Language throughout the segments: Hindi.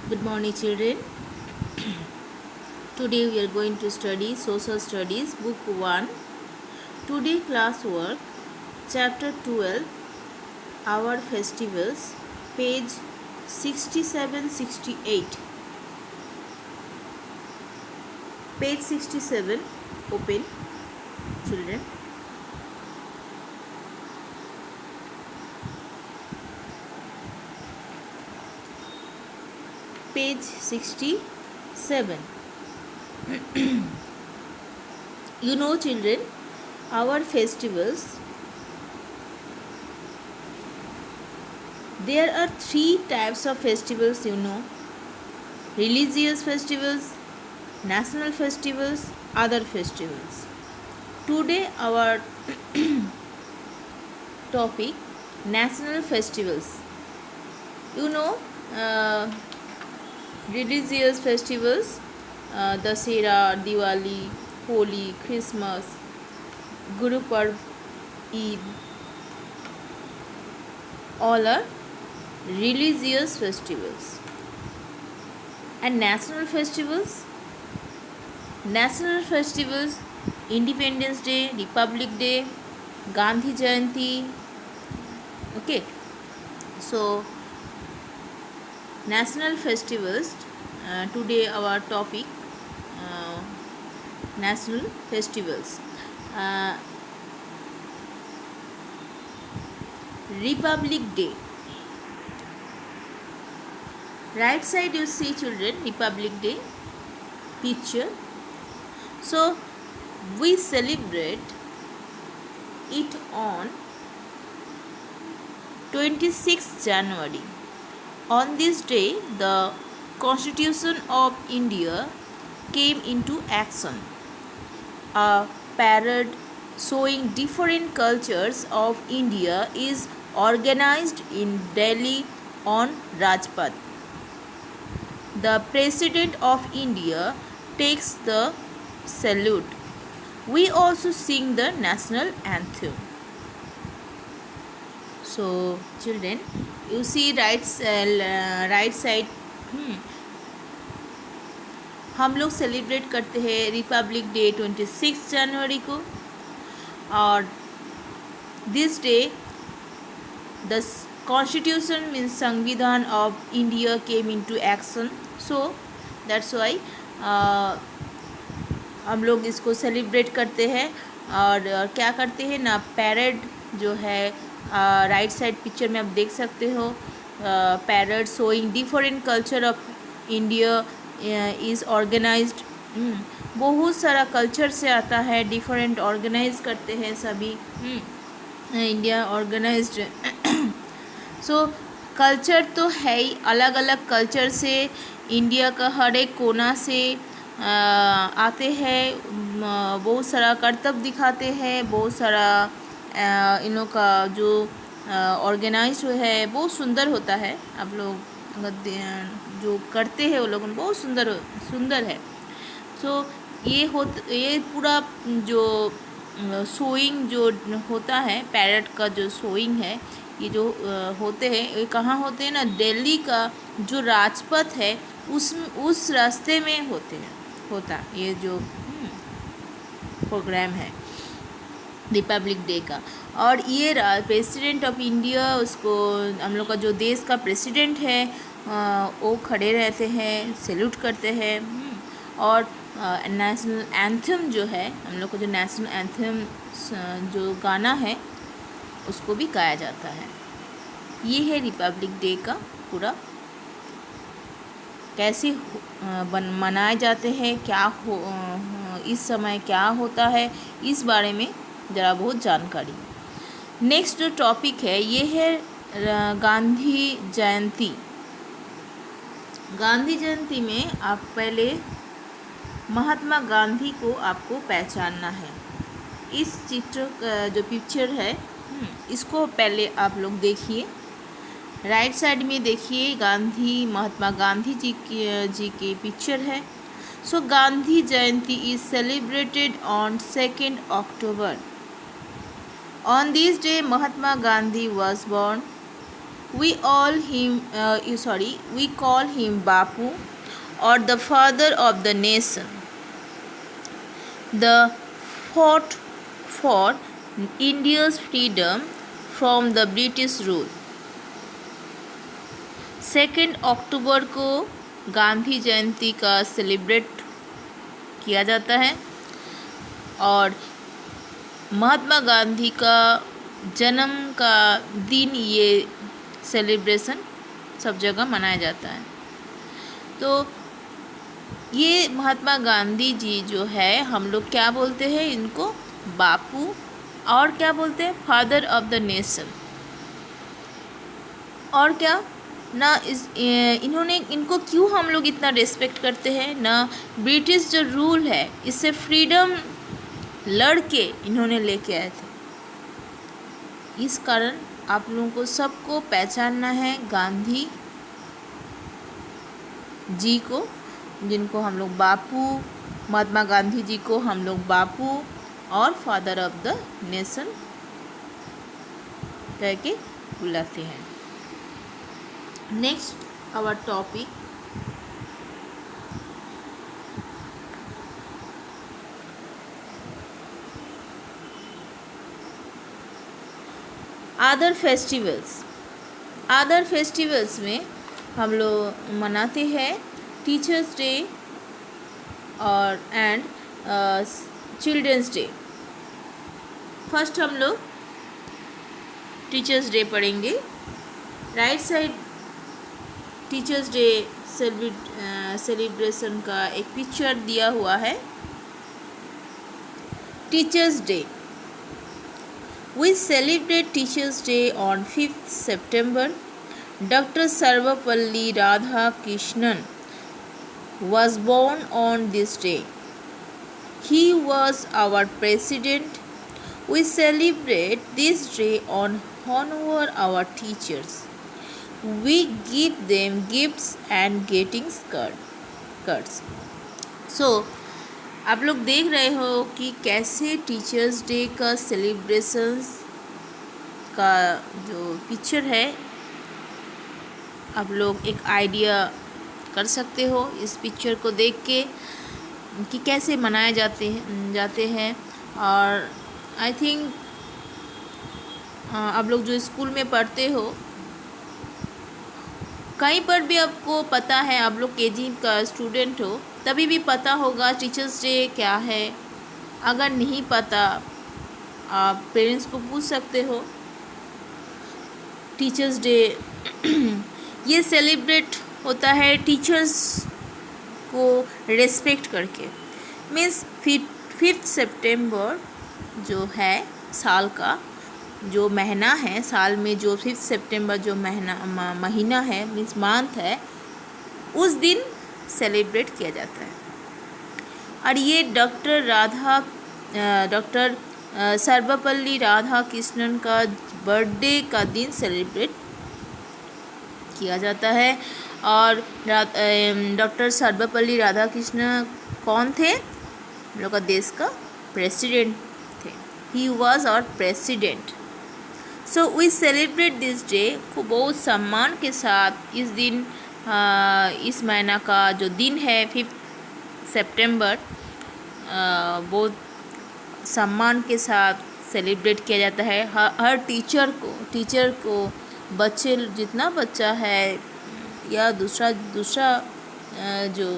Good morning, children. Today we are going to study Social Studies, Book 1. Today, class work, Chapter 12, Our Festivals, page 67-68. Page 67, open, children. Page 67. You know, children, our festivals, there are three types of festivals, you know: religious festivals, national festivals, other festivals. Today, our topic: national festivals. You know, uh, religious festivals, Dasera, Diwali, Holi, Christmas, Guru Parv, Eid, all are religious festivals. And national festivals, Independence Day, Republic Day, Gandhi Jayanti. Okay, so national festivals. Today our topic, uh, national festivals. Uh, Republic Day. Right side you see, children, Republic Day picture. So we celebrate it on 26th January. On this day, the Constitution of India came into action. A parade showing different cultures of India is organized in Delhi on Rajpath. The President of India takes the salute. We also sing the national anthem. So, children, you see right side. हम लोग सेलिब्रेट करते हैं रिपब्लिक डे 26 जनवरी को, और this day the constitution means संविधान of India came into action. So that's why हम लोग इसको सेलिब्रेट करते हैं. और क्या करते हैं ना, पैरेड जो है, राइट साइड पिक्चर में आप देख सकते हो, parade showing different culture of India is organised. बहुत सारा कल्चर से आता है, डिफरेंट ऑर्गेनाइज करते हैं सभी. India organised. सो कल्चर तो है ही, अलग अलग कल्चर से इंडिया का हर एक कोना से आते हैं, बहुत सारा करतब दिखाते हैं, बहुत सारा इन लोग का जो ऑर्गेनाइज है बहुत सुंदर होता है. आप लोग जो करते हैं वो लोग बहुत सुंदर है. सो ये पूरा जो सोइंग जो होता है, पैरेट का जो सोइंग है, ये जो होते हैं, ये कहाँ होते हैं ना, दिल्ली का जो राजपथ है उस रास्ते में होता ये जो प्रोग्राम है रिपब्लिक डे का. और ये प्रेसिडेंट ऑफ इंडिया, उसको हम लोग का जो देश का प्रेसिडेंट है वो खड़े रहते हैं, सैल्यूट करते हैं. और नेशनल एंथम जो है, हम लोग का जो नेशनल एंथम जो गाना है उसको भी गाया जाता है. ये है रिपब्लिक डे का पूरा कैसे मनाए जाते हैं, इस समय क्या होता है, इस बारे में ज़रा बहुत जानकारी. नेक्स्ट जो टॉपिक है ये है गांधी जयंती. गांधी जयंती में आप पहले महात्मा गांधी को आपको पहचानना है. इस चित्र जो पिक्चर है इसको पहले आप लोग देखिए. राइट साइड में देखिए, महात्मा गांधी जी की पिक्चर है. So Gandhi Jayanti is celebrated on 2 October. On this day, Mahatma Gandhi was born. We we call him Bapu, or the father of the nation. The fought for India's freedom from the British rule. 2 अक्टूबर को गांधी जयंती का सेलिब्रेट किया जाता है और महात्मा गांधी का जन्म का दिन ये सेलिब्रेशन सब जगह मनाया जाता है। तो ये महात्मा गांधी जी जो है हम लोग क्या बोलते हैं इनको बापू, और क्या बोलते हैं फादर ऑफ द नेशन। और क्या ना इन्होंने इनको क्यों हम लोग इतना रिस्पेक्ट करते हैं ना, ब्रिटिश जो रूल है इससे फ्रीडम लड़ के इन्होंने लेके आए थे। इस कारण आप लोगों को सबको पहचानना है गांधी जी को, जिनको हम लोग बापू, महात्मा गांधी जी को हम लोग बापू और फादर ऑफ द नेशन कह के बुलाते हैं। Next our topic other festivals. Other festivals में हम लोग मनाते हैं टीचर्स डे और एंड चिल्ड्रंस डे। फर्स्ट हम लोग टीचर्स डे पढ़ेंगे। Right side teachers day celebration का एक पिक्चर दिया हुआ है। Teachers day. We celebrate Teachers' Day on 5th September. Dr. Sarvapalli Radhakrishnan was born on this day. He was our president. We celebrate this day on honor our teachers. We give them gifts and getting cards. So, आप लोग देख रहे हो कि कैसे टीचर्स डे का सेलिब्रेशंस का जो पिक्चर है आप लोग एक आइडिया कर सकते हो इस पिक्चर को देख के कि कैसे मनाए जाते हैं। और आई थिंक आप लोग जो स्कूल में पढ़ते हो कहीं पर भी आपको पता है, आप लोग केजी का स्टूडेंट हो तभी भी पता होगा टीचर्स डे क्या है। अगर नहीं पता आप पेरेंट्स को पूछ सकते हो। टीचर्स डे ये सेलिब्रेट होता है टीचर्स को रिस्पेक्ट करके। मीन्स 5 सितंबर जो है साल का जो महीना है, साल में जो 5 सितंबर जो महीना है मीन्स मंथ है, उस दिन सेलिब्रेट किया जाता है। और ये डॉक्टर सर्वपल्ली राधाकृष्णन का बर्थडे का दिन सेलिब्रेट किया जाता है। और डॉक्टर सर्वपल्ली राधाकृष्णन कौन थे? हम लोग का देश का प्रेसिडेंट थे। He was our president. So we celebrate this day को बहुत सम्मान के साथ इस दिन इस महीना का जो दिन है 5 सितंबर बहुत सम्मान के साथ सेलिब्रेट किया जाता है। हर टीचर को बच्चे जितना बच्चा है या दूसरा जो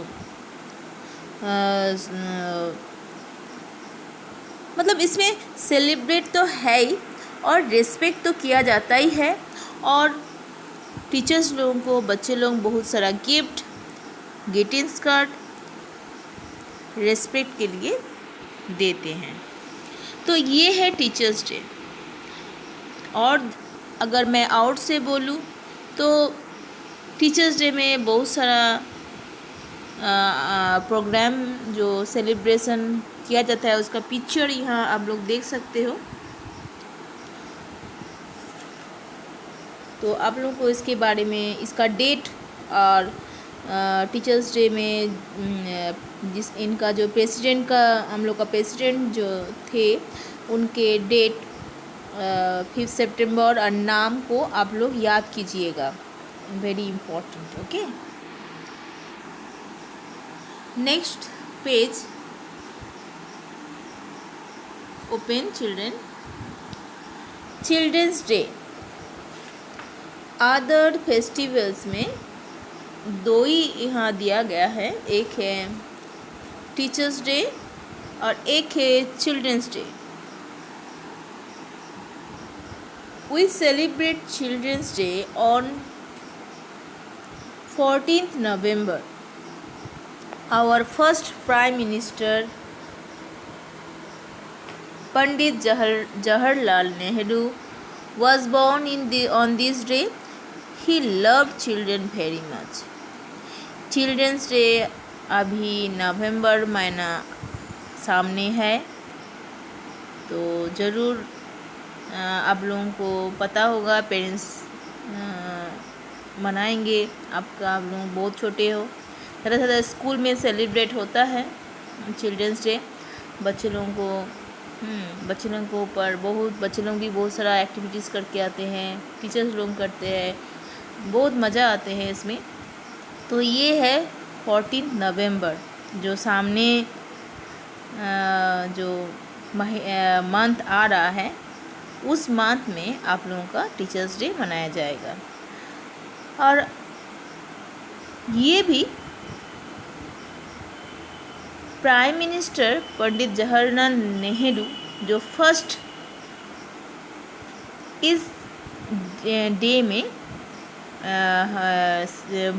मतलब इसमें सेलिब्रेट तो है ही और रिस्पेक्ट तो किया जाता ही है। और टीचर्स लोगों को बच्चे लोग बहुत सारा गिफ्ट, ग्रीटिंग्स कार्ड रिस्पेक्ट के लिए देते हैं। तो ये है टीचर्स डे। और अगर मैं आउट से बोलूँ तो टीचर्स डे में बहुत सारा प्रोग्राम जो सेलिब्रेशन किया जाता है उसका पिक्चर यहाँ आप लोग देख सकते हो। तो आप लोगों को इसके बारे में इसका डेट और टीचर्स डे में इनका जो प्रेसिडेंट का हम लोग का प्रेसिडेंट जो थे उनके डेट 5 सितंबर और नाम को आप लोग याद कीजिएगा, very important. Okay, next page open children. Children's day, other festivals में दो ही यहाँ दिया गया है, एक है टीचर्स डे और एक है children's day. We celebrate children's day on 14th November. Our first Prime Minister Pandit Jawaharlal Nehru was born on this day. He loved children very much. Children's day अभी नवंबर महीना सामने है, तो ज़रूर आप लोगों को पता होगा, पेरेंट्स मनाएंगे। आप लोग बहुत छोटे हो, तरह तरह स्कूल में सेलिब्रेट होता है चिल्ड्रंस डे। बच्चे लोगों को ऊपर बच्चे लोग भी बहुत सारा एक्टिविटीज़ करके आते हैं, टीचर्स लोग करते हैं, बहुत मज़ा आते हैं इसमें। तो ये है 14 नवंबर, जो सामने जो मंथ आ रहा है, उस मंथ में आप लोगों का टीचर्स डे मनाया जाएगा। और ये भी प्राइम मिनिस्टर पंडित जवाहरलाल नेहरू जो फर्स्ट इस डे में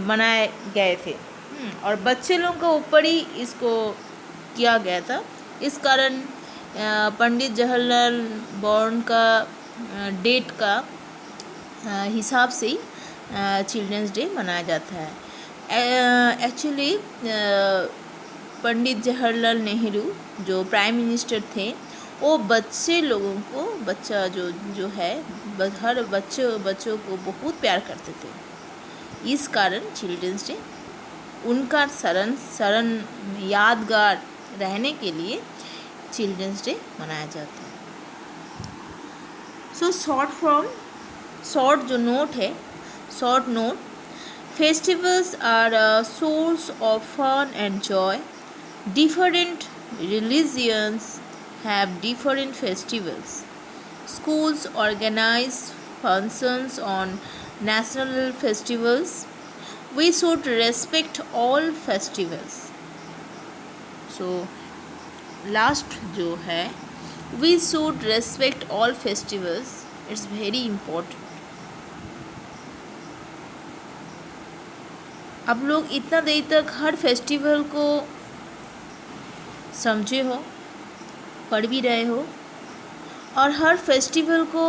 मनाए गए थे, और बच्चे लोगों के ऊपर ही इसको किया गया था। इस कारण पंडित जवाहरलाल बॉर्न का डेट का हिसाब से ही चिल्ड्रंस डे मनाया जाता है। एक्चुअली पंडित जवाहरलाल नेहरू जो प्राइम मिनिस्टर थे, वो बच्चे लोगों को हर बच्चों को बहुत प्यार करते थे। इस कारण चिल्ड्रंस डे उनका शरण यादगार रहने के लिए चिल्ड्रंस डे मनाया जाता है। सो शॉर्ट जो नोट है, short note, festivals are a source of fun and joy. Different religions have different festivals. Schools organize functions on national festivals. We should respect all festivals. So, last जो है, we should respect all festivals. It's very important. आप लोग इतना देर तक हर फेस्टिवल को समझे हो, पढ़ भी रहे हो, और हर फेस्टिवल को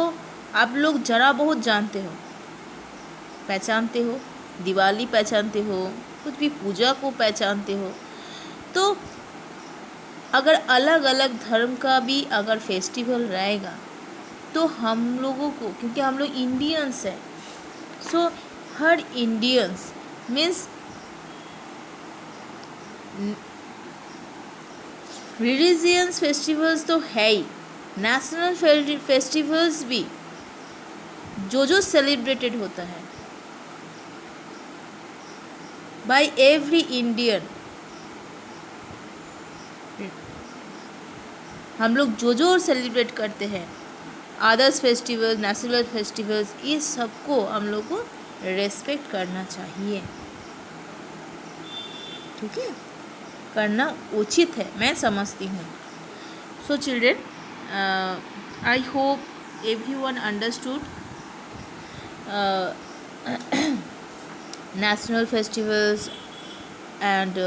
आप लोग ज़रा बहुत जानते हो, पहचानते हो। दिवाली पहचानते हो, कुछ भी पूजा को पहचानते हो। तो अगर अलग अलग धर्म का भी अगर फेस्टिवल रहेगा, तो हम लोगों को, क्योंकि हम लोग इंडियंस हैं, सो हर इंडियंस मीन्स रिलीजियस फेस्टिवल्स तो है ही, नेशनल फेस्टिवल्स भी जो सेलिब्रेटेड होता है बाय एवरी इंडियन, हम लोग जो सेलिब्रेट करते हैं, अदर्स फेस्टिवल, नेशनल फेस्टिवल्स, ये सबको हम लोग को रेस्पेक्ट करना चाहिए। ठीक है, करना उचित है, मैं समझती हूँ। सो children, I hope everyone understood national festivals and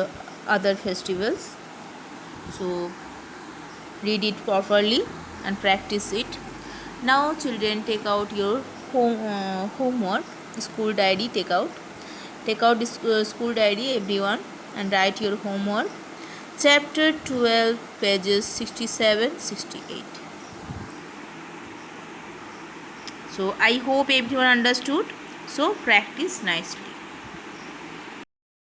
other festivals. So read it properly and practice it. Now children, take out your homework, school diary. Take out this school diary, everyone, and write your homework. Chapter 12, pages 67-68. So I hope everyone understood. So practice nicely.